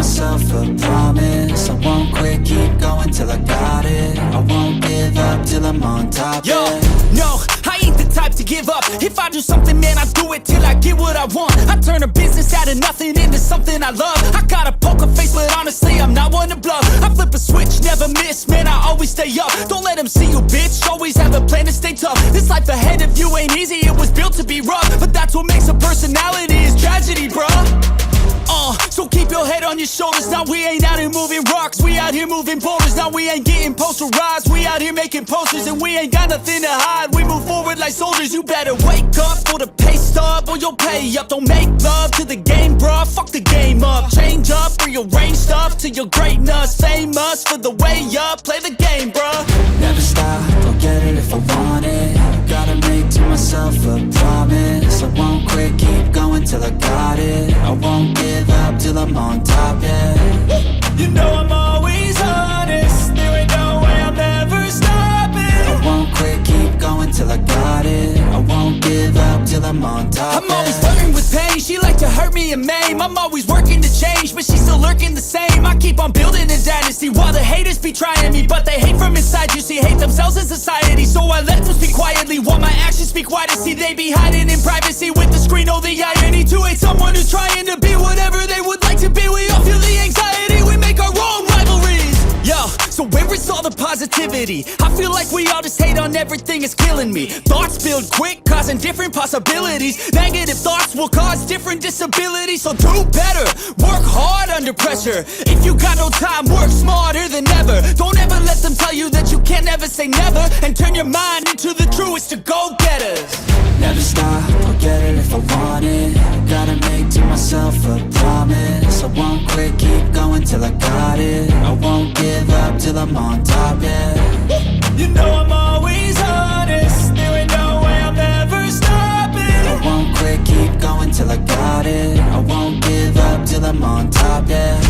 myself a promise. I won't quit, keep going till I got it. I won't give up till I'm on top, Yo, yeah. no, I ain't the type to give up. If I do something, man, I do it till I get what I want. I turn a business out of nothing into something I love. I got a poker face, but honestly, I'm not one to bluff. I flip a switch, never miss, man, I always stay up. Don't let them see you, bitch, always have a plan to stay tough. This life ahead of you ain't easy, it was built to be rough. But that's what makes a personality, is tragedy, bruh. So keep your head on your shoulders. Now we ain't out here moving rocks, we out here moving boulders. Now we ain't getting posterized, we out here making posters. And we ain't got nothing to hide, we move forward like soldiers. You better wake up for the pay stub, or you'll pay up. Don't make love to the game, bruh, fuck the game up. Change up, rearrange stuff to your greatness. Famous for the way up, play the game, bruh. Never stop, I'll get it if I want it. Gotta make to myself a promise. I won't quit, keep going till I got it. I won't give up till I'm on top, yeah. You know I'm always honest, there ain't no way I'm ever stopping. I won't quit, keep going till I got it. I won't give up till I'm on top, I'm always flirting with pain, she like to hurt me and maim. I'm always working to change, but she's still lurking the same. I keep on building a dynasty while the haters be trying me. But they hate from inside, you see, hate themselves in society. So I let them speak quietly while my actions speak wider. See, they be hiding in privacy with the screen, oh the irony. To hate someone who's trying to be whatever they would like to be. We all feel the anxiety, we make our own rivalries. Yo, so where is all the positivity? I feel like we all just hate on everything, it's killing me. Thoughts build quick, causing different possibilities. Negative thoughts will cause different disabilities. So do better, work hard under pressure. If you got no time, work smarter than ever. Don't ever let them tell you that you can't ever say never. And turn your mind into the truest of go-getters. Never stop, I'll get it if I want it. Gotta make to myself a promise. I won't quit, keep going till I got it. I won't give up till I'm on top, yeah. You know I'm always honest, there ain't no way I'm ever stopping. I won't quit, keep going till I got it. I won't give up till I'm on top, yeah.